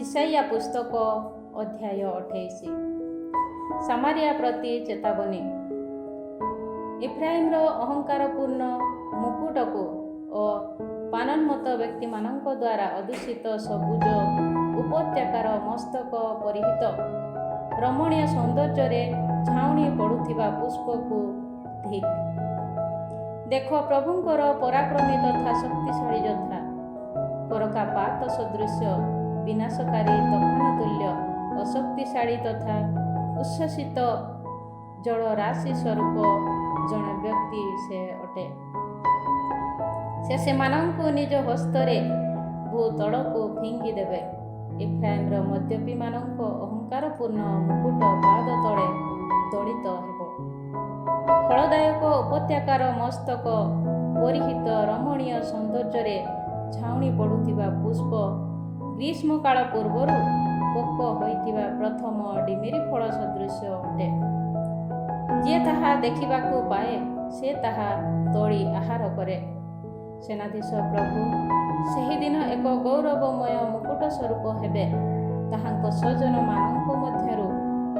ଇସାଇୟା ପୁସ୍ତକ ଅଧ୍ୟାୟ 28। ସାମାରିଆ ପ୍ରତି ଚେତାବନୀ। ଇଫ୍ରାଇମର ଅହଙ୍କାରପୂର୍ଣ୍ଣ ମୁକୁଟକୁ ଓ ପାନନ୍ମତ ବ୍ୟକ୍ତିମାନଙ୍କ ଦ୍ୱାରା ଅଦୂଷିତ ସବୁଜ ଉପତ୍ୟକାର ମସ୍ତକ ପରିହିତ ରମଣୀୟ ସୌନ୍ଦର୍ଯ୍ୟରେ ଝାଉଁଳି ପଡ଼ୁଥିବା ପୁଷ୍ପକୁ ଧିକ୍। ଦେଖ, ପ୍ରଭୁଙ୍କର ପରାକ୍ରମୀ ତଥା ଶକ୍ତିଶାଳୀ ଯୋଦ୍ଧା, କରକାପାତ ସଦୃଶ୍ୟ ବିନାଶକାରୀ ତୋଫାନ ତୁଲ୍ୟ ଅଶକ୍ତିଶାଳୀ ତଥା ଉଚ୍ଛ୍ୱସିତ ଜଳରାଶି ସ୍ୱରୂପ ଜଣେ ବ୍ୟକ୍ତି ସେ ଅଟେ। ସେ ସେମାନଙ୍କୁ ନିଜ ହସ୍ତରେ ଭୂତଳକୁ ଫିଙ୍ଗି ଦେବେ। ଇଫ୍ରାଇମର ମଦ୍ୟପୀମାନଙ୍କ ଅହଙ୍କାରପୂର୍ଣ୍ଣ ମୁକୁଟ ପାଦ ତଳେ ଦଳିତ ହେବ। ଫଳଦାୟକ ଉପତ୍ୟକାର ମସ୍ତକ ପରିହିତ ରମଣୀୟ ସୌନ୍ଦର୍ଯ୍ୟରେ ଝାଉଁଳି ପଡ଼ୁଥିବା ପୁଷ୍ପ ଗ୍ରୀଷ୍ମକାଳ ପୂର୍ବରୁ ପୋକ ହୋଇଥିବା ପ୍ରଥମ ଡିମିରି ଫଳ ସଦୃଶ୍ୟ ଅଟେ। ଯିଏ ତାହା ଦେଖିବାକୁ ପାଏ, ସେ ତାହା ତୋଳି ଆହାର କରେ। ସେନାଧୀଶ ପ୍ରଭୁ ସେହିଦିନ ଏକ ଗୌରବମୟ ମୁକୁଟ ସ୍ୱରୂପ ହେବେ। ତାହାଙ୍କ ସ୍ୱଜନମାନଙ୍କ ମଧ୍ୟରୁ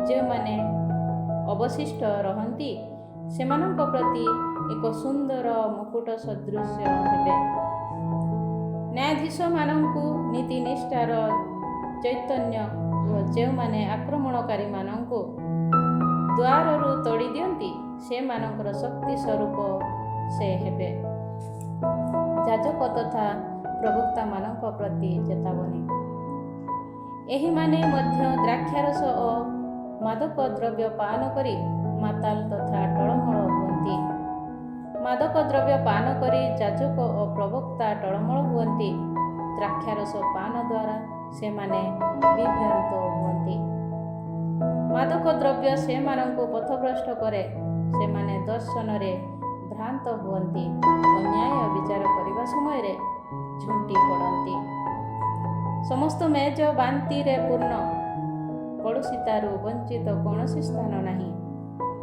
ଯେଉଁମାନେ ଅବଶିଷ୍ଟ ରହନ୍ତି, ସେମାନଙ୍କ ପ୍ରତି ଏକ ସୁନ୍ଦର ମୁକୁଟ ସଦୃଶ୍ୟ ହେବେ। ନ୍ୟାୟାଧୀଶମାନଙ୍କୁ ନୀତିନିଷ୍ଠାର ଚୈତନ୍ୟ ଓ ଯେଉଁମାନେ ଆକ୍ରମଣକାରୀମାନଙ୍କୁ ଦ୍ୱାରରୁ ତଡ଼ି ଦିଅନ୍ତି, ସେମାନଙ୍କର ଶକ୍ତି ସ୍ୱରୂପ ସେ ହେବେ। ଯାଜକ ତଥା ପ୍ରବକ୍ତାମାନଙ୍କ ପ୍ରତି ଚେତାବନୀ। ଏହିମାନେ ମଧ୍ୟ ଦ୍ରାକ୍ଷାରସ ଓ ମାଦକ ଦ୍ରବ୍ୟ ପାନ କରି ମାତାଲ ତଥା ଟଳମଳ ହୁଅନ୍ତି। ମାଦକ ଦ୍ରବ୍ୟ ପାନ କରି ଯାଜକ ଓ ପ୍ରବକ୍ତା ଟଳମଳ ହୁଅନ୍ତି। ଦ୍ରାକ୍ଷାରସ ପାନ ଦ୍ୱାରା ସେମାନେ ବିଭ୍ରାନ୍ତ ହୁଅନ୍ତି। ମାଦକ ଦ୍ରବ୍ୟ ସେମାନଙ୍କୁ ପଥଭ୍ରଷ୍ଟ କରେ। ସେମାନେ ଦର୍ଶନରେ ଭ୍ରାନ୍ତ ହୁଅନ୍ତି ଓ ନ୍ୟାୟ ବିଚାର କରିବା ସମୟରେ ଝୁଣ୍ଟି ପଡ଼ନ୍ତି। ସମସ୍ତ ମେଜ ବାନ୍ତିରେ ପୂର୍ଣ୍ଣ। କଳୁଷିତାରୁ ବଞ୍ଚିତ କୌଣସି ସ୍ଥାନ ନାହିଁ।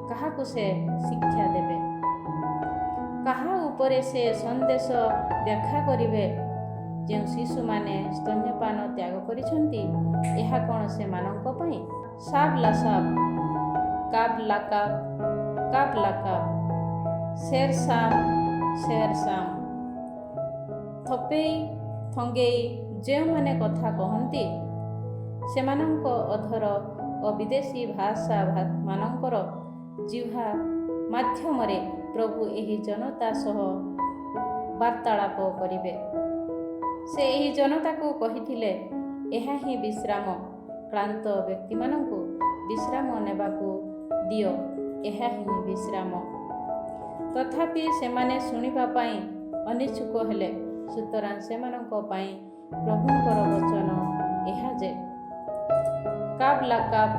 କାହାକୁ ସେ ଶିକ୍ଷା ଦେବେ? କାହା ଉପରେ ସେ ସନ୍ଦେଶ ବ୍ୟାଖ୍ୟା କରିବେ? ଯେଉଁ ଶିଶୁମାନେ ସ୍ତନ୍ୟପାନ ତ୍ୟାଗ କରିଛନ୍ତି, ଏହା କ'ଣ ସେମାନଙ୍କ ପାଇଁ? ସାବ୍ ଲାସାବ୍, କାବ୍ ଲାକାବ୍, କାବ୍ ଲାକାବ୍, ଶେର୍ ଶାମ୍, ଶେର୍ ଶାମ୍। ଥପେଇ ଥଙ୍ଗେଇ ଯେଉଁମାନେ କଥା କହନ୍ତି, ସେମାନଙ୍କ ଅଧର ଓ ବିଦେଶୀ ଭାଷା ମାନଙ୍କର ଜିହ୍ୱା ମାଧ୍ୟମରେ ପ୍ରଭୁ ଏହି ଜନତା ସହ ବାର୍ତ୍ତାଳାପ କରିବେ। ସେ ଏହି ଜନତାକୁ କହିଥିଲେ, ଏହା ହିଁ ବିଶ୍ରାମ। କ୍ଳାନ୍ତ ବ୍ୟକ୍ତିମାନଙ୍କୁ ବିଶ୍ରାମ ନେବାକୁ ଦିଅ, ଏହା ହିଁ ବିଶ୍ରାମ। ତଥାପି ସେମାନେ ଶୁଣିବା ପାଇଁ ଅନିଚ୍ଛୁକ ହେଲେ। ସୁତରାଂ ସେମାନଙ୍କ ପାଇଁ ପ୍ରଭୁଙ୍କର ବଚନ ଏହା ଯେ, କାବ୍ ଲାକାବ୍,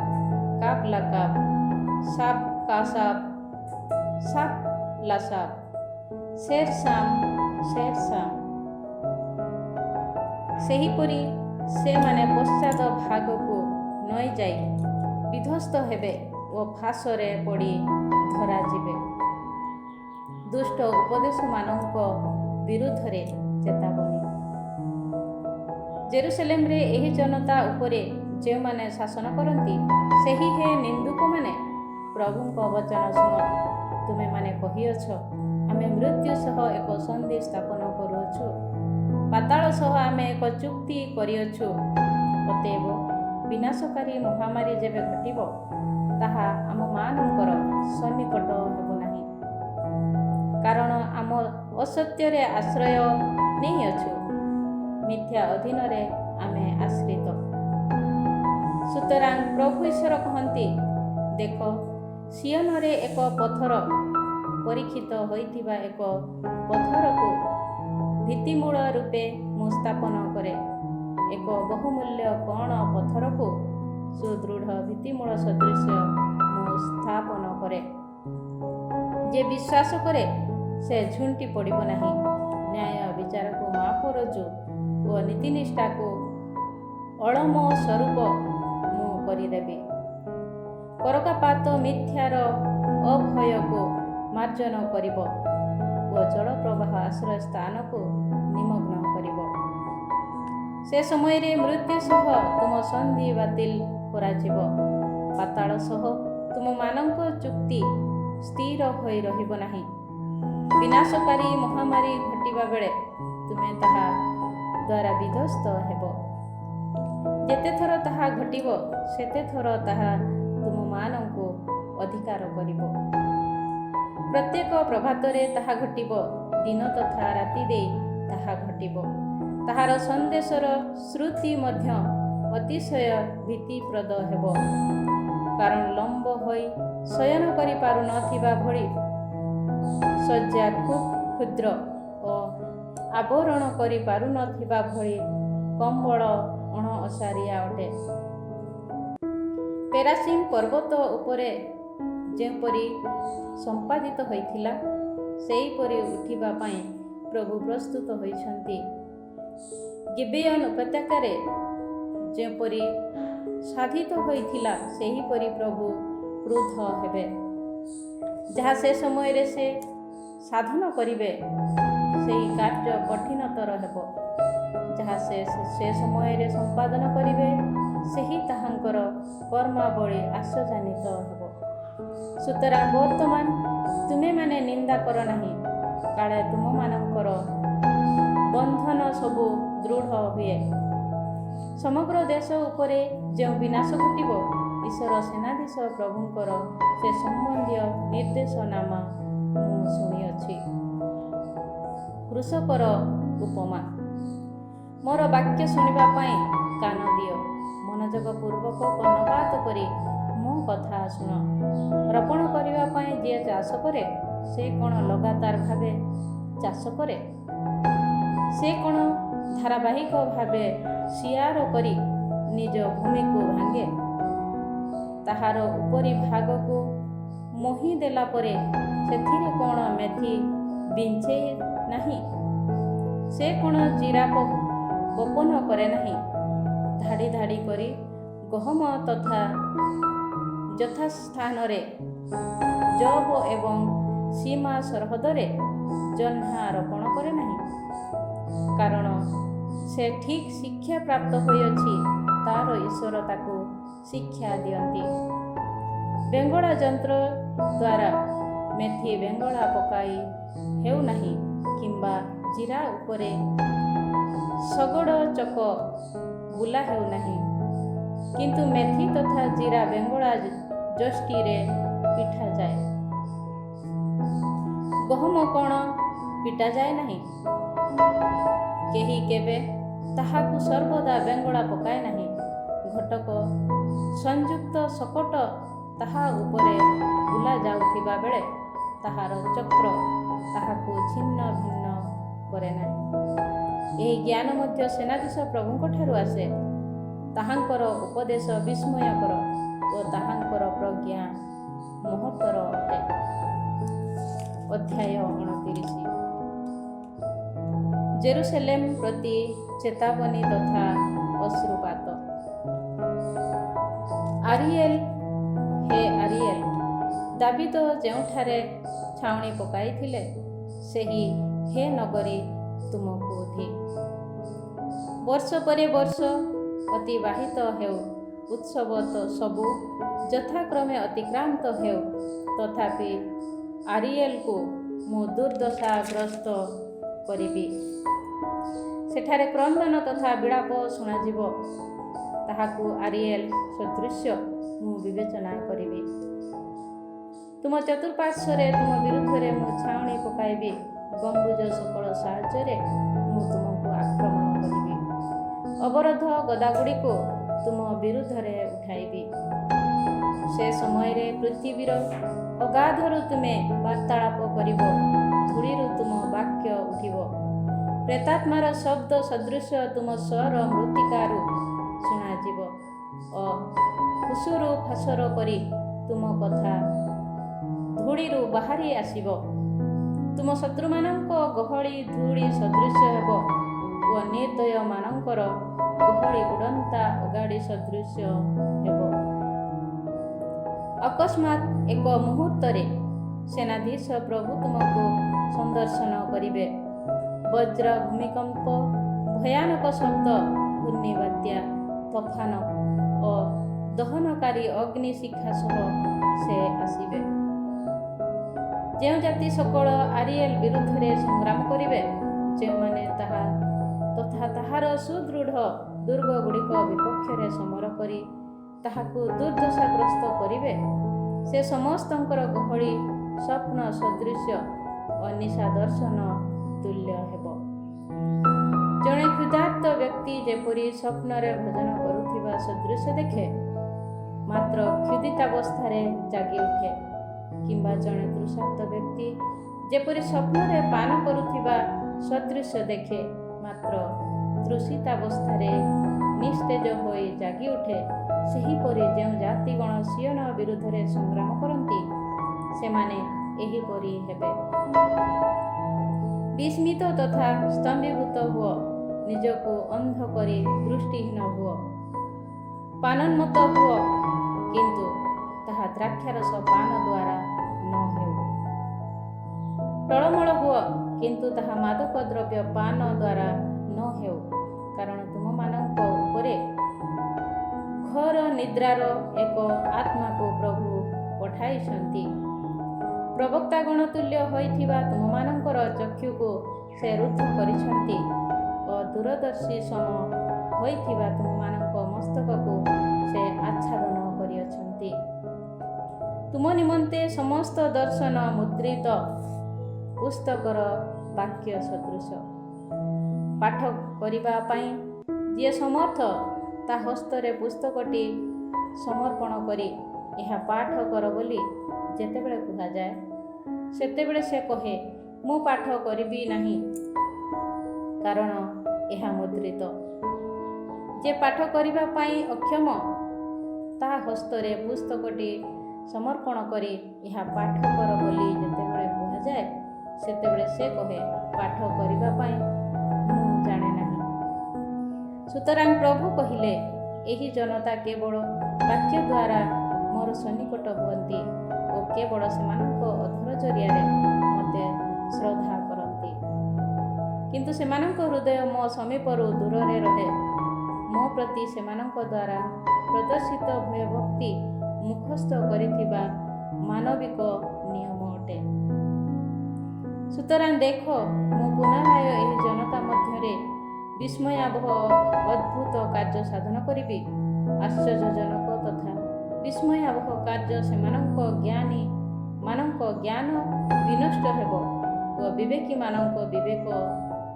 କାବ୍ ଲାକାବ୍, ସାବ୍ କାସାବ୍, ସାବ୍ ଲାସାବ୍, ଶେର୍ ଶାମ୍, ଶେର୍ ଶାମ୍। ସେହିପରି ସେମାନେ ପଶ୍ଚାତ ଭାଗକୁ ନଇଁଯାଇ ବିଧ୍ୱସ୍ତ ହେବେ ଓ ଫାଶରେ ପଡ଼ି ଧରାଯିବେ। ଦୁଷ୍ଟ ଉପଦେଶମାନଙ୍କ ବିରୁଦ୍ଧରେ ଚେତାବନୀ। ଜେରୁସଲେମରେ ଏହି ଜନତା ଉପରେ ଯେଉଁମାନେ ଶାସନ କରନ୍ତି, ସେହି ହେ ନିନ୍ଦୁକମାନେ, ପ୍ରଭୁଙ୍କ ବଚନ ଶୁଣ। ତୁମେମାନେ କହିଅଛ, ଆମେ ମୃତ୍ୟୁ ସହ ଏକ ସନ୍ଧି ସ୍ଥାପନ କରୁଅଛୁ, ପାତାଳ ସହ ଆମେ ଏକ ଚୁକ୍ତି କରିଅଛୁ। ଅତଏବ ବିନାଶକାରୀ ମହାମାରୀ ଯେବେ ଘଟିବ, ତାହା ଆମମାନଙ୍କର ସନ୍ନିକଟ ହେବ ନାହିଁ, କାରଣ ଆମ ଅସତ୍ୟରେ ଆଶ୍ରୟ ନେଇଅଛୁ, ମିଥ୍ୟା ଅଧୀନରେ ଆମେ ଆଶ୍ରିତ। ସୁତରାଂ ପ୍ରଭୁ ଈଶ୍ୱର କହନ୍ତି, ଦେଖ, ସିୟନରେ ଏକ ପଥର, ପରୀକ୍ଷିତ ହୋଇଥିବା ଏକ ପଥରକୁ ଭିତ୍ତିମୂଳ ରୂପେ ମୁଁ ସ୍ଥାପନ କରେ। ଏକ ବହୁମୂଲ୍ୟ କଣ ପଥରକୁ ସୁଦୃଢ଼ ଭିତ୍ତିମୂଳ ସଦୃଶ୍ୟ ମୁଁ ସ୍ଥାପନ କରେ। ଯେ ବିଶ୍ୱାସ କରେ, ସେ ଝୁଣ୍ଟି ପଡ଼ିବ ନାହିଁ। ନ୍ୟାୟ ବିଚାରକୁ ମାପରଜୁ ଓ ନୀତିନିଷ୍ଠାକୁ ଅଳମ ସ୍ୱରୂପ ମୁଁ କରିଦେବି। କରକାପାତ ମିଥ୍ୟାର ଅଭୟକୁ ମାର୍ଜନ କରିବ ଓ ଜଳପ୍ରବାହ ଆଶ୍ରୟ ସ୍ଥାନକୁ ନିମଗ୍ନ କରିବ। ସେ ସମୟରେ ମୃତ୍ୟୁ ସହ ତୁମ ସନ୍ଧି ବାତିଲ କରାଯିବ, ପାତାଳ ସହ ତୁମମାନଙ୍କ ଚୁକ୍ତି ସ୍ଥିର ହୋଇ ରହିବ ନାହିଁ। ବିନାଶକାରୀ ମହାମାରୀ ଘଟିବା ବେଳେ ତୁମେ ତାହା ଦ୍ୱାରା ବିଧ୍ୱସ୍ତ ହେବ। ଯେତେ ଥର ତାହା ଘଟିବ ସେତେ ଥର ତାହା ତୁମମାନଙ୍କୁ ଅଧିକାର କରିବ। ପ୍ରତ୍ୟେକ ପ୍ରଭାତରେ ତାହା ଘଟିବ, ଦିନ ତଥା ରାତି ଦେଇ ତାହା ଘଟିବ। ତାହାର ସନ୍ଦେଶର ଶ୍ରୁତି ମଧ୍ୟ ଅତିଶୟ ଭୀତିପ୍ରଦ ହେବ, କାରଣ ଲମ୍ବ ହୋଇ ଶୟନ କରିପାରୁନଥିବା ଭଳି ଶଯ୍ୟା ଖୁବ୍ କ୍ଷୁଦ୍ର ଓ ଆବରଣ କରିପାରୁନଥିବା ଭଳି କମ୍ବଳ ଅଣଅସାରିଆ ଅଟେ। ପେରାସିମ୍ ପର୍ବତ ଉପରେ ଯେପରି ସମ୍ପାଦିତ ହୋଇଥିଲା, ସେହିପରି ଉଠିବା ପାଇଁ ପ୍ରଭୁ ପ୍ରସ୍ତୁତ ହୋଇଛନ୍ତି। ଗିବେୟନ ଉପତ୍ୟକାରେ ଯେପରି ସାଧିତ ହୋଇଥିଲା, ସେହିପରି ପ୍ରଭୁ କ୍ରୁଦ୍ଧ ହେବେ। ଯାହା ସେ ସମୟରେ ସେ ସାଧନ କରିବେ, ସେହି କାର୍ଯ୍ୟ କଠିନତର ହେବ। ଯାହା ସେ ସମୟରେ ସମ୍ପାଦନ କରିବେ, ସେହି ତାହାଙ୍କର କର୍ମାବଳୀ ଆଶ୍ଚର୍ଯ୍ୟାନ୍ୱିତ ହେବ। ସୁତରାଂ ବର୍ତ୍ତମାନ ତୁମେମାନେ ନିନ୍ଦା କର ନାହିଁ, କାଳେ ତୁମମାନଙ୍କର ବନ୍ଧନ ସବୁ ଦୃଢ଼ ହୁଏ। ସମଗ୍ର ଦେଶ ଉପରେ ଯେଉଁ ବିନାଶ ଘଟିବ, ଈଶ୍ୱର ସେନାଧୀଶ ପ୍ରଭୁଙ୍କର ସେ ସମ୍ବନ୍ଧୀୟ ନିର୍ଦ୍ଦେଶନାମା ମୁଁ ଶୁଣିଅଛି। କୃଷକର ଉପମା। ମୋର ବାକ୍ୟ ଶୁଣିବା ପାଇଁ କାନ ଦିଅ, ମନୋଯୋଗ ପୂର୍ବକ କର୍ଣ୍ଣପାତ କରି ମୋ କଥା ଶୁଣ। ରୋପଣ କରିବା ପାଇଁ ଯିଏ ଚାଷ କରେ, ସେ କ'ଣ ଲଗାତାର ଭାବେ ଚାଷ କରେ? ସେ କ'ଣ ଧାରାବାହିକ ଭାବେ ସିଆର କରି ନିଜ ଭୂମିକୁ ଭାଙ୍ଗେ? ତାହାର ଉପରି ଭାଗକୁ ମୋହି ଦେଲା ପରେ ସେଥିରେ କ'ଣ ମେଥି ବିଞ୍ଚେ ନାହିଁ? ସେ କ'ଣ ଜିରା ବପନ କରେ ନାହିଁ? ଧାଡ଼ି ଧାଡ଼ି କରି ଗହମ ତଥା ଯଥାସ୍ଥାନରେ ଜବ ଏବଂ ସୀମା ସରହଦରେ ଜହ୍ନା ରୋପଣ କରେ ନାହିଁ? କାରଣ ସେ ଠିକ୍ ଶିକ୍ଷା ପ୍ରାପ୍ତ ହୋଇଅଛି, ତାର ଈଶ୍ୱର ତାକୁ ଶିକ୍ଷା ଦିଅନ୍ତି। ବେଙ୍ଗଳା ଯନ୍ତ୍ର ଦ୍ୱାରା ମେଥି ବେଙ୍ଗଳା ପକାଇ ହେଉନାହିଁ, କିମ୍ବା ଜିରା ଉପରେ ଶଗଡ଼ ଚକ ବୁଲା ହେଉନାହିଁ, କିନ୍ତୁ ମେଥି ତଥା ଜିରା ବେଙ୍ଗଳା ଯଷ୍ଟିରେ ପିଠାଯାଏ। ଗହମ କ'ଣ ପିଟାଯାଏ ନାହିଁ? କେହି କେବେ ତାହାକୁ ସର୍ବଦା ବେଙ୍ଗଳା ପକାଏ ନାହିଁ। ଘଟକ ସଂଯୁକ୍ତ ଶକଟ ତାହା ଉପରେ ବୁଲା ଯାଉଥିବା ବେଳେ ତାହାର ଚକ୍ର ତାହାକୁ ଛିନ୍ନ ଭିନ୍ନ କରେ ନାହିଁ। ଏହି ଜ୍ଞାନ ମଧ୍ୟ ସେନାଧୀଶ ପ୍ରଭୁଙ୍କ ଠାରୁ ଆସେ। ତାହାଙ୍କର ଉପଦେଶ ବିସ୍ମୟକର ଓ ତାହାଙ୍କର ପ୍ରଜ୍ଞା ମହତ୍ତର ଅଟେ। ଅଧ୍ୟାୟ 29। ଜେରୁସଲେମ ପ୍ରତି ଚେତାବନୀ ତଥା ଅଶ୍ରୁପାତ। ଆରିଏଲ, ହେ ଆରିଏଲ, ଦାବୀଦ ଯେଉଁଠାରେ ଛାଉଣି ପକାଇଥିଲେ, ସେହି ହେ ନଗରୀ ତୁମକୁ ଧିକ୍। ବର୍ଷ ପରେ ବର୍ଷ ଅତିବାହିତ ହେଉ, ଉତ୍ସବ ସବୁ ଯଥାକ୍ରମେ ଅତିକ୍ରାନ୍ତ ହେଉ, ତଥାପି ଆରିଏଲକୁ ମୁଁ ଦୁର୍ଦ୍ଦଶାଗ୍ରସ୍ତ କରିବି। ସେଠାରେ କ୍ରନ୍ଦନ ତଥା ବିଳାପ ଶୁଣାଯିବ। ତାହାକୁ ଆରିଏଲ ସଦୃଶ୍ୟ ମୁଁ ବିବେଚନା କରିବି। ତୁମ ଚତୁଃପାର୍ଶ୍ୱରେ ତୁମ ବିରୁଦ୍ଧରେ ମୁଁ ଛାଉଣି ପକାଇବି। ଗମ୍ବୁଜ ସକଳ ସାହାଯ୍ୟରେ ମୁଁ ତୁମକୁ ଆକ୍ରମଣ କରିବି। ଅବରୋଧ ଗଦାଗୁଡ଼ିକୁ ତୁମ ବିରୁଦ୍ଧରେ ଉଠାଇବି। ସେ ସମୟରେ ପୃଥିବୀର ଅଗାଧରୁ ତୁମେ ବାର୍ତ୍ତାଳାପ କରିବ, ଧୂଳିରୁ ତୁମ ବାକ୍ୟ ଉଠିବ। ପ୍ରେତାତ୍ମାର ଶବ୍ଦ ସଦୃଶ ତୁମ ସ୍ୱର ମୃତ୍ତିକାରୁ ଶୁଣାଯିବ ଓ ଫୁସୁରୁ ଫାସର କରି ତୁମ କଥା ଧୂଳିରୁ ବାହାରି ଆସିବ। ତୁମ ଶତ୍ରୁମାନଙ୍କ ଗହଳି ଧୂଳି ସଦୃଶ ହେବ ଓ ନିର୍ଦ୍ଦୟମାନଙ୍କର ଗହଳି ଉଡ଼ନ୍ତା ଅଗାଡ଼ି ସଦୃଶ ହେବ। ଅକସ୍ମାତ୍ ଏକ ମୁହୂର୍ତ୍ତରେ ସେନାଧୀଶ ପ୍ରଭୁ ତୁମକୁ ସନ୍ଦର୍ଶନ କରିବେ। ବଜ୍ର, ଭୂମିକମ୍ପ, ଭୟାନକ ଶବ୍ଦ, ଘୂର୍ଣ୍ଣିବାତ୍ୟା, ତୋଫାନ ଓ ଦହନକାରୀ ଅଗ୍ନି ଶିଖା ସହ ସେ ଆସିବେ। ଯେଉଁ ଜାତି ସକଳ ଆରିଏଲ ବିରୁଦ୍ଧରେ ସଂଗ୍ରାମ କରିବେ, ଯେଉଁମାନେ ତଥା ତାହାର ସୁଦୃଢ଼ ଦୁର୍ଗଗୁଡ଼ିକ ବିପକ୍ଷରେ ସମର କରି ତାହାକୁ ଦୁର୍ଦ୍ଦଶାଗ୍ରସ୍ତ କରିବେ, ସେ ସମସ୍ତଙ୍କର ଗହଳି ସ୍ୱପ୍ନ ସଦୃଶ୍ୟ ଅନିଶା ଦର୍ଶନ ତୁଲ୍ୟ ହେବ। ଜଣେ କ୍ଷୁଧାର୍ତ ବ୍ୟକ୍ତି ଯେପରି ସ୍ୱପ୍ନରେ ଭୋଜନ କରୁଥିବା ସଦୃଶ୍ୟ ଦେଖେ, ମାତ୍ର କ୍ଷୁଧିତାବସ୍ଥାରେ ଜାଗି ଉଠେ, କିମ୍ବା ଜଣେ ତୃଷାର୍ତ ବ୍ୟକ୍ତି ଯେପରି ସ୍ୱପ୍ନରେ ପାନ କରୁଥିବା ସଦୃଶ୍ୟ ଦେଖେ, ମାତ୍ର ତୃଷିତାବସ୍ଥାରେ ନିସ୍ତେଜ ହୋଇ ଜାଗି ଉଠେ, ସେହିପରି ଯେଉଁ ଜାତିଗଣ ସିୟନ ବିରୁଦ୍ଧରେ ସଂଗ୍ରାମ କରନ୍ତି, ସେମାନେ ଏହିପରି ହେବେ। ବିସ୍ମିତ ତଥା ସ୍ତମ୍ଭୀଭୂତ ହୁଅ, ନିଜକୁ ଅନ୍ଧ କରି ଦୃଷ୍ଟିହୀନ ହୁଅ। ପାନୋନ୍ମତ୍ତ ହୁଅ, କିନ୍ତୁ ତାହା ଦ୍ରାକ୍ଷାରସ ପାନ ଦ୍ୱାରା ନ ହେଉ। ଟଳମଳ ହୁଅ, କିନ୍ତୁ ତାହା ମାଦକ ଦ୍ରବ୍ୟ ପାନ ଦ୍ୱାରା ନ ହେଉ, କାରଣ ତୁମମାନଙ୍କ ଉପରେ ଘୋର ନିଦ୍ରାର ଏକ ଆତ୍ମାକୁ ପ୍ରଭୁ ପଠାଇଛନ୍ତି। ପ୍ରବକ୍ତାଗଣ ତୁଲ୍ୟ ହୋଇଥିବା ତୁମମାନଙ୍କର ଚକ୍ଷୁକୁ ସେ ରୁଦ୍ଧ କରିଛନ୍ତି ଓ ଦୂରଦର୍ଶୀ ସମ ହୋଇଥିବା ତୁମମାନଙ୍କ ମସ୍ତକକୁ ସେ ଆଚ୍ଛାଦନ କରିଅଛନ୍ତି। ତୁମ ନିମନ୍ତେ ସମସ୍ତ ଦର୍ଶନ ମୁଦ୍ରିତ ପୁସ୍ତକର ବାକ୍ୟ ସଦୃଶ। ପାଠ କରିବା ପାଇଁ ଯିଏ ସମର୍ଥ, ତା ହସ୍ତରେ ପୁସ୍ତକଟି ସମର୍ପଣ କରି ଏହା ପାଠ କର ବୋଲି ଯେତେବେଳେ କୁହାଯାଏ, ସେତେବେଳେ ସେ କହେ, ମୁଁ ପାଠ କରିବି ନାହିଁ, କାରଣ ଏହା ମୁଦ୍ରିତ। ଯେ ପାଠ କରିବା ପାଇଁ ଅକ୍ଷମ, ତା ହସ୍ତରେ ପୁସ୍ତକଟି ସମର୍ପଣ କରି ଏହା ପାଠ କର ବୋଲି ଯେତେବେଳେ କୁହାଯାଏ, ସେତେବେଳେ ସେ କହେ, ପାଠ କରିବା ପାଇଁ ମୁଁ ଜାଣେ ନାହିଁ। ସୁତରାଂ ପ୍ରଭୁ କହିଲେ, ଏହି ଜନତା କେବଳ ବାକ୍ୟ ଦ୍ୱାରା ମୋର ସନ୍ନିକଟ ହୁଅନ୍ତି ଓ କେବଳ ସେମାନଙ୍କ ଅଧର ଜରିଆରେ ମୋତେ ଶ୍ରଦ୍ଧା କରନ୍ତି, କିନ୍ତୁ ସେମାନଙ୍କ ହୃଦୟ ମୋ ସମୀପରୁ ଦୂରରେ ରହେ। ମୋ ପ୍ରତି ସେମାନଙ୍କ ଦ୍ୱାରା ପ୍ରଦର୍ଶିତ ଭୟଭକ୍ତି ମୁଖସ୍ଥ କରିଥିବା ମାନବିକ ନିୟମ ଅଟେ। ସୁତରାଂ ଦେଖ, ମୁଁ ପୁନରାୟ ଏହି ଜନତା ମଧ୍ୟରେ ବିସ୍ମୟାବହ ଅଦ୍ଭୁତ କାର୍ଯ୍ୟ ସାଧନ କରିବି। ଆଶ୍ଚର୍ଯ୍ୟଜନକ ତଥା ବିସ୍ମୟାବହ କାର୍ଯ୍ୟ ସେମାନଙ୍କ ଜ୍ଞାନୀମାନଙ୍କ ଜ୍ଞାନ ବିନଷ୍ଟ ହେବ ଓ ବିବେକୀମାନଙ୍କ ବିବେକ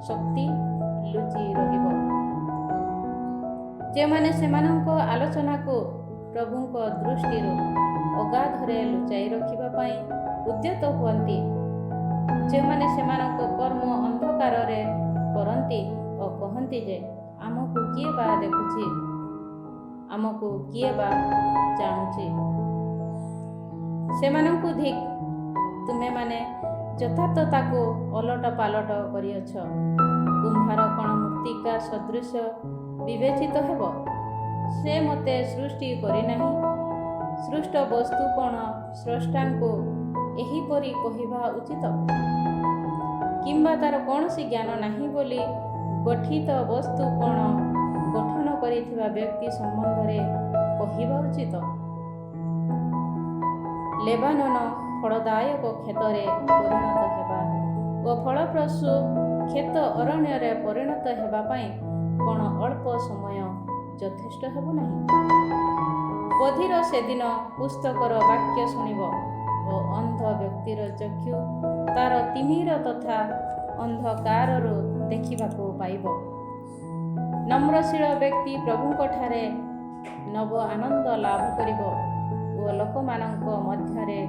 ଶକ୍ତି ଲୁଚି ରହିବ। ଯେଉଁମାନେ ସେମାନଙ୍କ ଆଲୋଚନାକୁ ପ୍ରଭୁଙ୍କ ଦୃଷ୍ଟିରୁ ଅଗାଧରେ ଲୁଚାଇ ରଖିବା ପାଇଁ ଉଦ୍ୟତ ହୁଅନ୍ତି, ଯେଉଁମାନେ ସେମାନଙ୍କ କର୍ମ ଅନ୍ଧକାରରେ କରନ୍ତି ଓ କହନ୍ତି ଯେ, ଆମକୁ କିଏ ବା ଦେଖୁଛି, ଆମକୁ କିଏ ବା ଜାଣୁଛି, ସେମାନଙ୍କୁ ଧିକ୍। ତୁମେମାନେ ଯଥାର୍ଥତାକୁ ଓଲଟ ପାଲଟ କରିଅଛ। କୁମ୍ଭାର କ'ଣ ମୃତ୍ତିକା ସଦୃଶ ବିବେଚିତ ହେବ? ସେ ମୋତେ ସୃଷ୍ଟି କରିନାହିଁ। ସୃଷ୍ଟ ବସ୍ତୁ କ'ଣ ସ୍ରଷ୍ଟାଙ୍କୁ ଏହିପରି କହିବା ଉଚିତ? କିମ୍ବା ତାର କୌଣସି ଜ୍ଞାନ ନାହିଁ ବୋଲି ଗଠିତ ବସ୍ତୁ କ'ଣ ଗଠନ କରିଥିବା ବ୍ୟକ୍ତି ସମ୍ବନ୍ଧରେ କହିବା ଉଚିତ? ଲେବାନନ ଫଳଦାୟକ କ୍ଷେତରେ ପରିଣତ ହେବା ଓ ଫଳପ୍ରସୂ କ୍ଷେତ ଅରଣ୍ୟରେ ପରିଣତ ହେବା ପାଇଁ କ'ଣ ଅଳ୍ପ ସମୟ ଯଥେଷ୍ଟ ହେବ ନାହିଁ? ବଧିର ସେଦିନ ପୁସ୍ତକର ବାକ୍ୟ ଶୁଣିବ ଓ ଅନ୍ଧ ବ୍ୟକ୍ତିର ଚକ୍ଷୁ ତାର ତିମିର ତଥା ଅନ୍ଧକାରରୁ ଦେଖିବାକୁ ପାଇବ। ନମ୍ରଶୀଳ ବ୍ୟକ୍ତି ପ୍ରଭୁଙ୍କଠାରେ ନବ ଆନନ୍ଦ ଲାଭ କରିବ ଓ ଲୋକମାନଙ୍କ ମଧ୍ୟରେ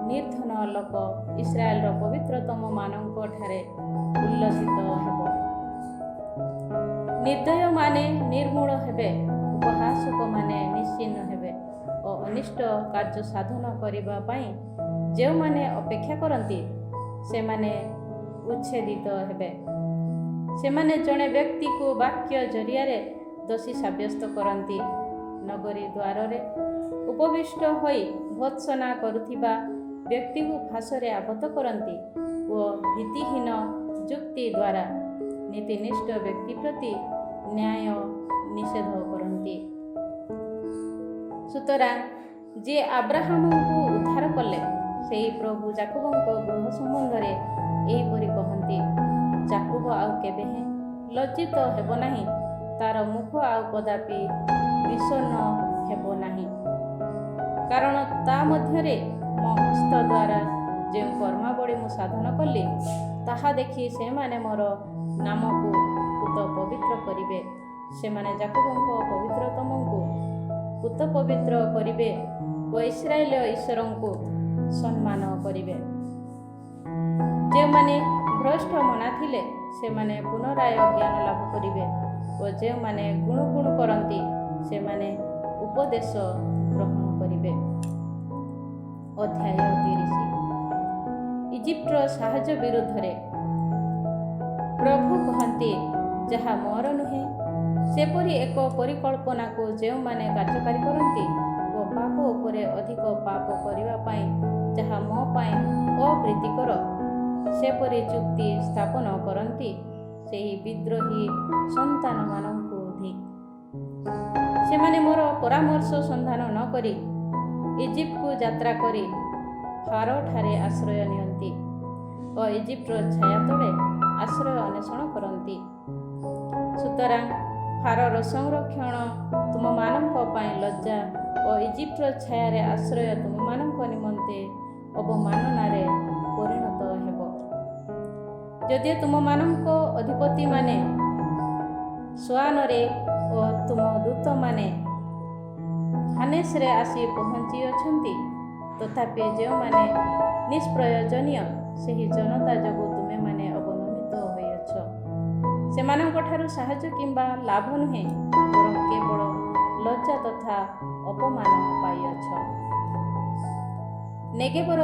ନିର୍ଧନ ଲୋକ ଇସ୍ରାଏଲର ପବିତ୍ରତମ ମାନଙ୍କ ଠାରେ ଉଲ୍ଲସିତ ହେବ। ନିର୍ଦ୍ଦୟମାନେ ନିର୍ମୂଳ ହେବେ, ଉପହାସକମାନେ ନିଶ୍ଚିହ୍ନ ହେବେ ଓ ଅନିଷ୍ଟ କାର୍ଯ୍ୟ ସାଧନ କରିବା ପାଇଁ ଯେଉଁମାନେ ଅପେକ୍ଷା କରନ୍ତି, ସେମାନେ ଉଚ୍ଛେଦିତ ହେବେ। ସେମାନେ ଜଣେ ବ୍ୟକ୍ତିକୁ ବାକ୍ୟ ଜରିଆରେ ଦୋଷୀ ସାବ୍ୟସ୍ତ କରନ୍ତି। ନଗରୀ ଦ୍ୱାରରେ ଉପବିଷ୍ଟ ହୋଇ ଭର୍ତ୍ସନା କରୁଥିବା ବ୍ୟକ୍ତିକୁ ଫାଶରେ ଆବଦ୍ଧ କରନ୍ତି ଓ ଭିତ୍ତିହୀନ ଯୁକ୍ତି ଦ୍ୱାରା ନୀତିନିଷ୍ଠ ବ୍ୟକ୍ତି ପ୍ରତି ନ୍ୟାୟ ନିଷେଧ କରନ୍ତି। ସୁତରାଂ ଯିଏ ଆବ୍ରାହାମଙ୍କୁ ଉଦ୍ଧାର କଲେ ସେହି ପ୍ରଭୁ ଯାକୋବଙ୍କ ଗୃହ ସମ୍ବନ୍ଧରେ ଏହିପରି କହନ୍ତି, ଯାକୋବ ଆଉ କେବେ ଲଜ୍ଜିତ ହେବ ନାହିଁ, ତାର ମୁଖ ଆଉ କଦାପି ବିଷଣ୍ଣ ହେବ ନାହିଁ। କାରଣ ତା ମଧ୍ୟରେ ମୋ ହସ୍ତ ଦ୍ୱାରା ଯେଉଁ କର୍ମାବଳୀ ମୁଁ ସାଧନ କଲି, ତାହା ଦେଖି ସେମାନେ ମୋର ନାମକୁ ପୂତ ପବିତ୍ର କରିବେ। ସେମାନେ ଯାକୋବଙ୍କ ପବିତ୍ରତମଙ୍କୁ ପୂତ ପବିତ୍ର କରିବେ ଓ ଇସ୍ରାଏଲ ଈଶ୍ୱରଙ୍କୁ ସମ୍ମାନ କରିବେ। ଯେଉଁମାନେ ଭ୍ରଷ୍ଟ ମନା ଥିଲେ ସେମାନେ ପୁନରାୟ ଜ୍ଞାନ ଲାଭ କରିବେ ଓ ଯେଉଁମାନେ ଗୁଣୁଗୁଣୁ କରନ୍ତି ସେମାନେ ଉପଦେଶ ଗ୍ରହଣ କରିବେ। ଅଧ୍ୟାୟ 30। ଇଜିପ୍ଟର ସାହାଯ୍ୟ ବିରୁଦ୍ଧରେ ପ୍ରଭୁ କହନ୍ତି, ଯାହା ମୋର ନୁହେଁ, ସେପରି ଏକ ପରିକଳ୍ପନାକୁ ଯେଉଁମାନେ କାର୍ଯ୍ୟକାରୀ କରନ୍ତି ଓ ପାପ ଉପରେ ଅଧିକ ପାପ କରିବା ପାଇଁ ଯାହା ମୋ ପାଇଁ ଅପ୍ରୀତିକର ସେପରି ଚୁକ୍ତି ସ୍ଥାପନ କରନ୍ତି, ସେହି ବିଦ୍ରୋହୀ ସନ୍ତାନମାନଙ୍କୁ ଧିକ୍। ସେମାନେ ମୋର ପରାମର୍ଶ ସନ୍ଧାନ ନ କରି ଇଜିପ୍ଟକୁ ଯାତ୍ରା କରି ଫାରୋଠାରେ ଆଶ୍ରୟ ନିଅନ୍ତି ଓ ଇଜିପ୍ଟର ଛାୟା ତଳେ ଆଶ୍ରୟ ଅନ୍ୱେଷଣ କରନ୍ତି। ସୁତରାଂ ଫାରୋର ସଂରକ୍ଷଣ ତୁମମାନଙ୍କ ପାଇଁ ଲଜ୍ଜା ଓ ଇଜିପ୍ଟର ଛାୟାରେ ଆଶ୍ରୟ ତୁମମାନଙ୍କ ନିମନ୍ତେ ଅବମାନନାରେ ପରିଣତ ହେବ। ଯଦିଓ ତୁମମାନଙ୍କ ଅଧିପତିମାନେ ସୋଆନରେ ଓ ତୁମ ଦୂତମାନେ ହାନେସରେ ଆସି ପହଞ୍ଚିଅଛନ୍ତି, ତଥାପି ଯେଉଁମାନେ ନିଷ୍ପ୍ରୟୋଜନୀୟ ସେହି ଜନତା ଯୋଗୁଁ ତୁମେମାନେ ଅବନମିତ ହୋଇଅଛ। ସେମାନଙ୍କଠାରୁ ସାହାଯ୍ୟ କିମ୍ବା ଲାଭ ନୁହେଁ, ବରଂ କେବଳ ଲଜ୍ଜା ତଥା ଅପମାନ ପାଇଅଛ। ନେଗେବର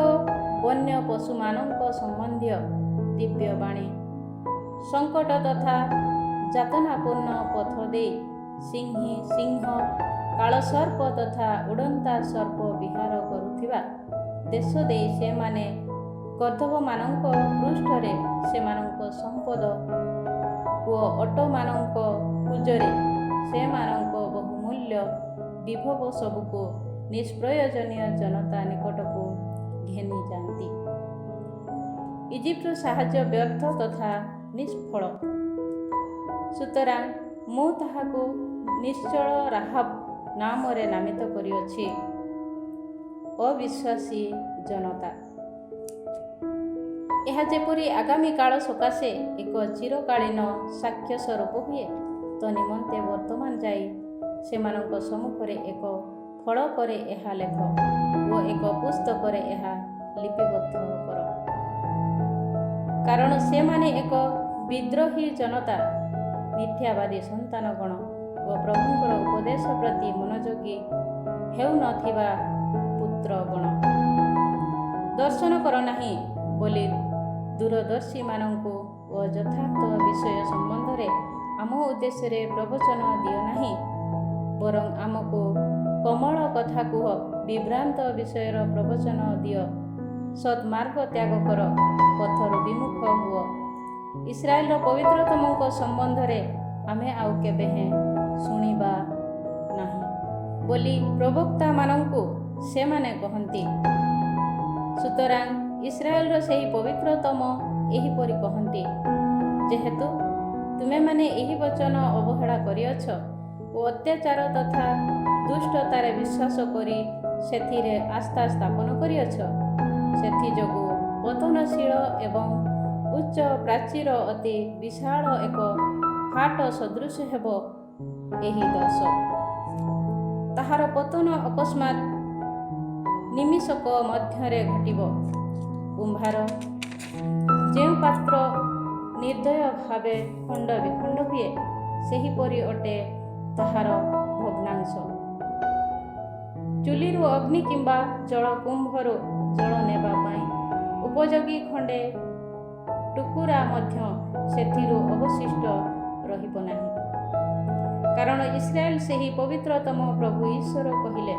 ବନ୍ୟ ପଶୁମାନଙ୍କ ସମ୍ବନ୍ଧୀୟ ଦିବ୍ୟବାଣୀ, ସଙ୍କଟ ତଥା ଯାତନାପୂର୍ଣ୍ଣ ପଥ ଦେଇ ସିଂହ, କାଳସର୍ପ ତଥା ଉଡ଼ନ୍ତା ସର୍ପ ବିହାର କରୁଥିବା ଦେଶ ଦେଇ ସେମାନେ ଗର୍ଦ୍ଦଭମାନଙ୍କ ପୃଷ୍ଠରେ ସେମାନଙ୍କ ସମ୍ପଦ ଓ ଅଟମାନଙ୍କ କୁଜରେ ସେମାନଙ୍କ ବହୁମୂଲ୍ୟ ବିଭବ ସବୁକୁ ନିଷ୍ପ୍ରୟୋଜନୀୟ ଜନତା ନିକଟକୁ ଘେନି ଯାଆନ୍ତି। ଇଜିପ୍ଟର ସାହାଯ୍ୟ ବ୍ୟର୍ଥ ତଥା ନିଷ୍ଫଳ। ସୁତରାଂ ମୁଁ ତାହାକୁ ନିଶ୍ଚଳ ରାହାବ ନାମରେ ନାମିତ କରିଅଛି, ଅବିଶ୍ୱାସୀ ଜନତା। ଏହା ଯେପରି ଆଗାମୀ କାଳ ସକାଶେ ଏକ ଚିରକାଳୀନ ସାକ୍ଷ୍ୟ ସ୍ୱରୂପ ହୁଏ, ତ ନିମନ୍ତେ ବର୍ତ୍ତମାନ ଯାଇ ସେମାନଙ୍କ ସମ୍ମୁଖରେ ଏକ ଫଳକରେ ଏହା ଲେଖ ଓ ଏକ ପୁସ୍ତକରେ ଏହା ଲିପିବଦ୍ଧ କର। କାରଣ ସେମାନେ ଏକ ବିଦ୍ରୋହୀ ଜନତା, ମିଥ୍ୟାବାଦୀ ସନ୍ତାନଗଣ ଓ ପ୍ରଭୁଙ୍କର ଉପଦେଶ ପ୍ରତି ମନୋଯୋଗୀ ହେଉନଥିବା ପୁତ୍ରଗଣ। ଦର୍ଶନ କର ନାହିଁ ବୋଲି ଦୂରଦର୍ଶୀମାନଙ୍କୁ ଓ ଯଥାର୍ଥ ବିଷୟ ସମ୍ବନ୍ଧରେ ଆମ ଉଦ୍ଦେଶ୍ୟରେ ପ୍ରବଚନ ଦିଅ ନାହିଁ, ବରଂ ଆମକୁ କୋମଳ କଥା କୁହ, ବିଭ୍ରାନ୍ତ ବିଷୟର ପ୍ରବଚନ ଦିଅ। ସତ୍ମାର୍ଗ ତ୍ୟାଗ କର, ପଥରୁ ବିମୁଖ ହୁଅ। ଇସ୍ରାଏଲର ପବିତ୍ରତମଙ୍କ ସମ୍ବନ୍ଧରେ ଆମେ ଆଉ କେବେ ଶୁଣିବା ନାହିଁ ବୋଲି ପ୍ରବକ୍ତାମାନଙ୍କୁ ସେମାନେ କହନ୍ତି। ସୁତରାଂ ଇସ୍ରାଏଲର ସେହି ପବିତ୍ରତମ ଏହିପରି କହନ୍ତି, ଯେହେତୁ ତୁମେମାନେ ଏହି ବଚନ ଅବହେଳା କରିଅଛ ଓ ଅତ୍ୟାଚାର ତଥା ଦୁଷ୍ଟତାରେ ବିଶ୍ୱାସ କରି ସେଥିରେ ଆସ୍ଥା ସ୍ଥାପନ କରିଅଛ, ସେଥିଯୋଗୁଁ ପତନଶୀଳ ଏବଂ ଉଚ୍ଚ ପ୍ରାଚୀର ଅତି ବିଶାଳ ଏକ ହାଟ ସଦୃଶ ହେବ ଏହି ଦେଶ। ତାହାର ପତନ ଅକସ୍ମାତ୍ ନିମିଷକ ମଧ୍ୟରେ ଘଟିବ। କୁମ୍ଭାର ଯେଉଁ ପାତ୍ର ନିର୍ଦ୍ଦୟ ଭାବେ ଖଣ୍ଡ ବିଖଣ୍ଡ ହୁଏ, ସେହିପରି ଅଟେ ତାହାର ଭଗ୍ନାଂଶ। ଚୁଲିରୁ ଅଗ୍ନି କିମ୍ବା ଜଳକୁମ୍ଭରୁ ଜଳ ନେବା ପାଇଁ ଉପଯୋଗୀ ଖଣ୍ଡେ ଟୁକୁରା ମଧ୍ୟ ସେଥିରୁ ଅବଶିଷ୍ଟ ରହିବ ନାହିଁ। କାରଣ ଇସ୍ରାଏଲ ସେହି ପବିତ୍ରତମ ପ୍ରଭୁ ଈଶ୍ୱର କହିଲେ,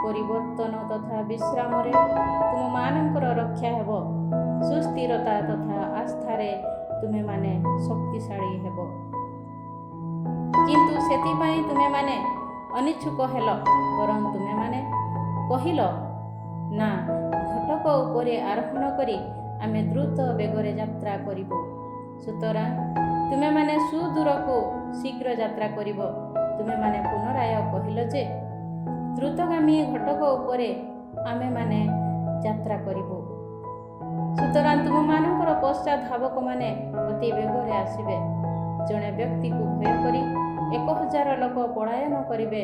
ପରିବର୍ତ୍ତନ ତଥା ବିଶ୍ରାମରେ ତୁମମାନଙ୍କର ରକ୍ଷା ହେବ, ସୁସ୍ଥିରତା ତଥା ଆସ୍ଥାରେ ତୁମେମାନେ ଶକ୍ତିଶାଳୀ ହେବ। କିନ୍ତୁ ସେଥିପାଇଁ ତୁମେମାନେ ଅନିଚ୍ଛୁକ ହେଲ। ବରଂ ତୁମେମାନେ କହିଲ, ନା, ଘଟକ ଉପରେ ଆରୋହଣ କରି ଆମେ ଦ୍ରୁତ ବେଗରେ ଯାତ୍ରା କରିବୁ। ସୁତରାଂ ତୁମେମାନେ ସୁଦୂରକୁ ଶୀଘ୍ର ଯାତ୍ରା କରିବ। ତୁମେମାନେ ପୁନରାୟ କହିଲ ଯେ, ଦ୍ରୁତଗାମୀ ଘଟକ ଉପରେ ଆମେମାନେ ଯାତ୍ରା କରିବୁ। ସୁତରାଂ ତୁମମାନଙ୍କର ପଶ୍ଚାଦ୍ଧାବକମାନେ ଅତି ବେଗରେ ଆସିବେ। ଜଣେ ବ୍ୟକ୍ତିକୁ ଭୟ କରି 1000 ଲୋକ ପଳାୟନ କରିବେ।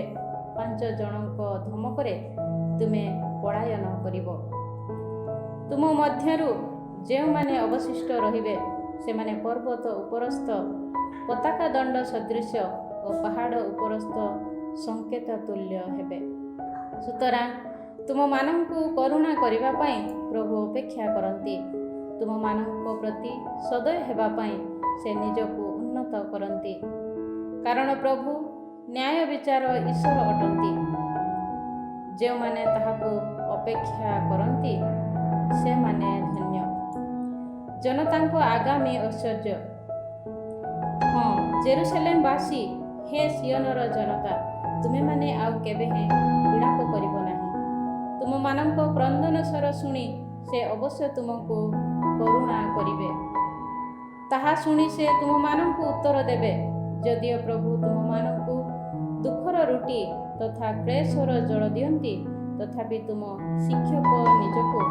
5 ଜଣଙ୍କ ଧମକରେ ତୁମେ ପଳାୟନ କରିବ। ତୁମ ମଧ୍ୟରୁ ଯେଉଁମାନେ ଅବଶିଷ୍ଟ ରହିବେ, ସେମାନେ ପର୍ବତ ଉପରସ୍ଥ ପତାକା ଦଣ୍ଡ ସଦୃଶ୍ୟ ଓ ପାହାଡ଼ ଉପରସ୍ଥ ସଂକେତ ତୁଲ୍ୟ ହେବେ। ସୁତରାଂ ତୁମମାନଙ୍କୁ କରୁଣା କରିବା ପାଇଁ ପ୍ରଭୁ ଅପେକ୍ଷା କରନ୍ତି। ତୁମମାନଙ୍କ ପ୍ରତି ସଦୟ ହେବା ପାଇଁ ସେ ନିଜକୁ ଉନ୍ନତ କରନ୍ତି। କାରଣ ପ୍ରଭୁ ନ୍ୟାୟ ବିଚାର ଈଶ୍ୱର ଅଟନ୍ତି। ଯେଉଁମାନେ ତାହାକୁ ଅପେକ୍ଷା କରନ୍ତି ସେମାନେ ଧନ୍ୟ। ଜନତାଙ୍କ ଆଗାମୀ ଐଶ୍ୱର୍ଯ୍ୟ। ହଁ, ଜେରୁସାଲେମବାସୀ, ହେ ସିୟନର ଜନତା, ତୁମେମାନେ ଆଉ କେବେ ବିଳାପ କରିବ ନାହିଁ। ତୁମମାନଙ୍କ କ୍ରନ୍ଦନ ସ୍ୱର ଶୁଣି ସେ ଅବଶ୍ୟ ତୁମକୁ କରୁଣା କରିବେ। ତାହା ଶୁଣି ସେ ତୁମମାନଙ୍କୁ ଉତ୍ତର ଦେବେ। ଯଦିଓ ପ୍ରଭୁ ତୁମମାନଙ୍କୁ ଦୁଃଖର ରୁଟି ତଥା କ୍ଳେଶର ଜଳ ଦିଅନ୍ତି, ତଥାପି ତୁମ ଶିକ୍ଷକ ନିଜକୁ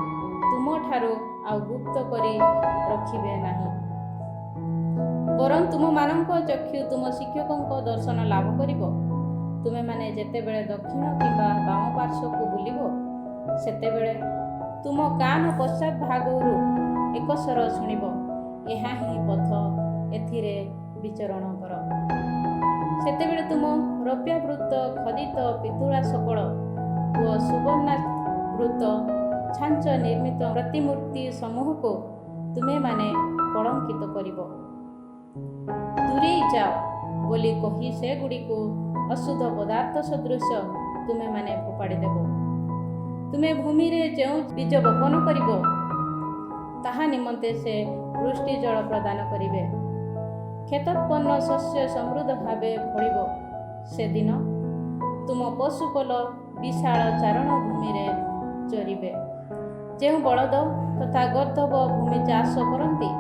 ତୁମଠାରୁ ଆଉ ଗୁପ୍ତ କରି ରଖିବେ ନାହିଁ। ବରଂ ତୁମମାନଙ୍କ ଚକ୍ଷୁ ତୁମ ଶିକ୍ଷକଙ୍କ ଦର୍ଶନ ଲାଭ କରିବ। ତୁମେମାନେ ଯେତେବେଳେ ଦକ୍ଷିଣ କିମ୍ବା ବାମ ପାର୍ଶ୍ୱକୁ ବୁଲିବ, ସେତେବେଳେ ତୁମ କାନ ପଶ୍ଚାଦ୍ଭାଗରୁ ଏକ ସ୍ୱର ଶୁଣିବ, ଏହା ହିଁ ପଥ, ଏଥିରେ ବିଚରଣ କର। ସେତେବେଳେ ତୁମ ରୌପ୍ୟାବୃତ ଖଦିତ ପିତୁଳା ସକଳ ଓ ସୁବର୍ଣ୍ଣାବୃତ ଛାଞ୍ଚ ନିର୍ମିତ ପ୍ରତିମୂର୍ତ୍ତି ସମୂହକୁ ତୁମେମାନେ କଳଙ୍କିତ କରିବ। ଦୂରେଇ ଯାଅ ବୋଲି କହି ସେଗୁଡ଼ିକୁ ଅଶୁଦ୍ଧ ପଦାର୍ଥ ସଦୃଶ ତୁମେମାନେ ଫୋପାଡ଼ି ଦେବ। ତୁମେ ଭୂମିରେ ଯେଉଁ ବୀଜ ବପନ କରିବ, ତାହା ନିମନ୍ତେ ସେ ବୃଷ୍ଟି ଜଳ ପ୍ରଦାନ କରିବେ। କ୍ଷେତୋତ୍ପନ୍ନ ଶସ୍ୟ ସମୃଦ୍ଧ ଭାବେ ଫଳିବ। ସେଦିନ ତୁମ ପଶୁପଲ ବିଶାଳ ଚାରଣ ଭୂମିରେ ଚରିବେ। ଯେଉଁ ବଳଦ ତଥା ଗର୍ଦ୍ଦଭ ଭୂମି ଚାଷ କରନ୍ତି,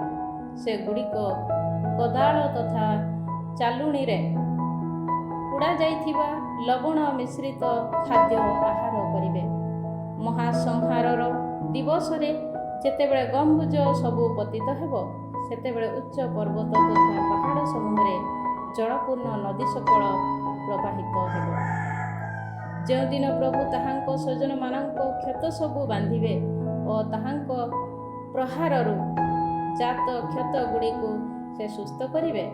ସେଗୁଡ଼ିକ କୋଦାଳ ତଥା ଚାଲୁଣିରେ ପୋଡ଼ାଯାଇଥିବା ଲବଣ ମିଶ୍ରିତ ଖାଦ୍ୟ ଆହାର କରିବେ। ମହାସଂହାରର ଦିବସରେ ଯେତେବେଳେ ଗମ୍ବୁଜ ସବୁ ପତିତ ହେବ, ସେତେବେଳେ ଉଚ୍ଚ ପର୍ବତ ତଥା ପାହାଡ଼ ସମୂହରେ ଜଳପୂର୍ଣ୍ଣ ନଦୀ ସକଳ ପ୍ରବାହିତ ହେବ। ଯେଉଁଦିନ ପ୍ରଭୁ ତାହାଙ୍କ ସ୍ୱଜନମାନଙ୍କ କ୍ଷତ ସବୁ ବାନ୍ଧିବେ ଓ ତାହାଙ୍କ ପ୍ରହାରରୁ ଜାତ କ୍ଷତଗୁଡ଼ିକୁ ସେ ସୁସ୍ଥ କରିବେ,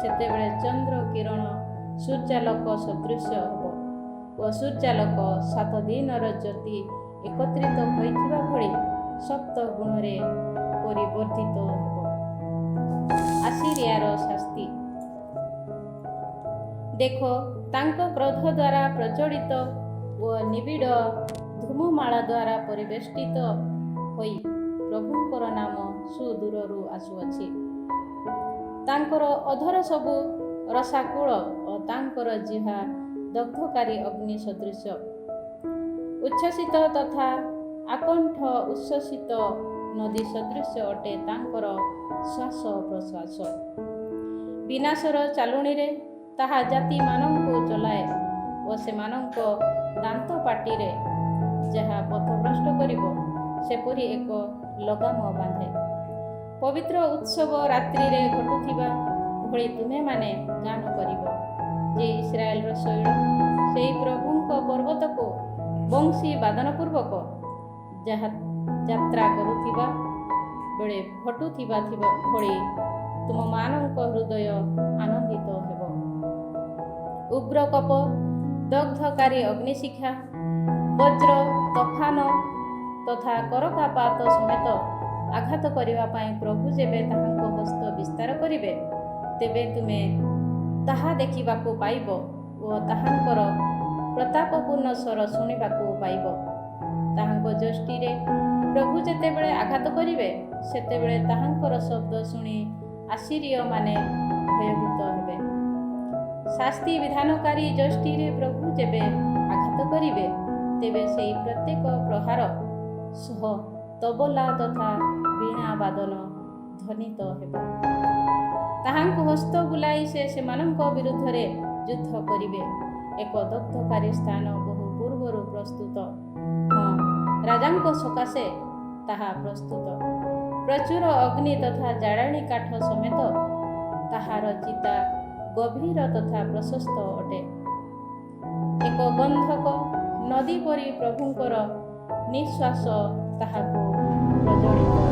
ସେତେବେଳେ ଚନ୍ଦ୍ର କିରଣ ସୂର୍ଯ୍ୟାଲୋକ ସଦୃଶ ହେବ ଓ ସୂର୍ଯ୍ୟାଲୋକ 7 ଦିନର ଜ୍ୟୋତି ଏକତ୍ରିତ ହୋଇଥିବା ଭଳି ସପ୍ତ ଗୁଣରେ ପରିବର୍ଦ୍ଧିତ ହେବ। ଆସିରିଆର ଶାସ୍ତି। ଦେଖ, ତାଙ୍କ କ୍ରୋଧ ଦ୍ୱାରା ପ୍ରଜ୍ୱଳିତ ଓ ନିବିଡ଼ ଧୂମମାଳା ଦ୍ୱାରା ପରିବେଷ୍ଟିତ ହୋଇ ପ୍ରଭୁଙ୍କର ନାମ ସୁଦୂରରୁ ଆସୁଅଛି। ତାଙ୍କର ଅଧର ସବୁ ରସାକୁଳ ଓ ତାଙ୍କର ଜିହ୍ୱା ଦଗ୍ଧକାରୀ ଅଗ୍ନି ସଦୃଶ। ଉଚ୍ଛ୍ୱସିତ ତଥା ଆକଣ୍ଠ ଉଚ୍ଛ୍ୱସିତ ନଦୀ ସଦୃଶ ଅଟେ ତାଙ୍କର ଶ୍ୱାସ ପ୍ରଶ୍ୱାସ। ବିନାଶର ଚାଲୁଣିରେ ତାହା ଜାତିମାନଙ୍କୁ ଚଲାଏ ଓ ସେମାନଙ୍କ ଦାନ୍ତ ପାଟିରେ ଯାହା ପଥଭ୍ରଷ୍ଟ କରିବ, ସେପରି ଏକ ଲଗାମ ବାନ୍ଧେ। ପବିତ୍ର ଉତ୍ସବ ରାତ୍ରିରେ ଘଟୁଥିବା ଭଳି ତୁମେମାନେ ଗାନ କରିବ ଯେ ଇସ୍ରାଏଲର ଶୈଳ ସେହି ପ୍ରଭୁଙ୍କ ପର୍ବତକୁ ବଂଶୀ ବାଦନପୂର୍ବକ ଯାହା ଯାତ୍ରା କରୁଥିବା ବେଳେ ଘଟୁଥିବା ଭଳି ତୁମମାନଙ୍କ ହୃଦୟ ଆନନ୍ଦିତ ହେବ। ଉଗ୍ରକୋପ, ଦଗ୍ଧକାରୀ ଅଗ୍ନିଶିଖା, ବଜ୍ର, ତୋଫାନ ତଥା କରକାପାତ ସମେତ ଆଘାତ କରିବା ପାଇଁ ପ୍ରଭୁ ଯେବେ ତାହାଙ୍କ ହସ୍ତ ବିସ୍ତାର କରିବେ, ତେବେ ତୁମେ ତାହା ଦେଖିବାକୁ ପାଇବ ଓ ତାହାଙ୍କର ପ୍ରତାପପୂର୍ଣ୍ଣ ସ୍ୱର ଶୁଣିବାକୁ ପାଇବ। ତାହାଙ୍କ ଯଷ୍ଟିରେ ପ୍ରଭୁ ଯେତେବେଳେ ଆଘାତ କରିବେ, ସେତେବେଳେ ତାହାଙ୍କର ଶବ୍ଦ ଶୁଣି ଆସିରୀୟମାନେ ଭୟଭୀତ ହେବେ। ଶାସ୍ତି ବିଧାନକାରୀ ଯଷ୍ଟିରେ ପ୍ରଭୁ ଯେବେ ଆଘାତ କରିବେ, ତେବେ ସେହି ପ୍ରତ୍ୟେକ ପ୍ରହାର ସହ ତବଲା ତଥା ବୀଣା ବାଦନ ଧ୍ୱନିତ ହେବ। ତାହାଙ୍କୁ ହସ୍ତ ବୁଲାଇ ସେ ସେମାନଙ୍କ ବିରୁଦ୍ଧରେ ଯୁଦ୍ଧ କରିବେ। ଏକ ଦଗ୍ଧକାରୀ ସ୍ଥାନ ବହୁ ପୂର୍ବରୁ ପ୍ରସ୍ତୁତ, ହଁ, ରାଜାଙ୍କ ସକାଶେ ତାହା ପ୍ରସ୍ତୁତ। ପ୍ରଚୁର ଅଗ୍ନି ତଥା ଜାଳେଣୀ କାଠ ସମେତ ତାହାର ଚିତା ଗଭୀର ତଥା ପ୍ରଶସ୍ତ ଅଟେ। ଏକ ଗନ୍ଧକ ନଦୀ ପରି ପ୍ରଭୁଙ୍କର ନିଃଶ୍ୱାସ ତାହାକୁ ପ୍ରଜ୍ୱଳିତ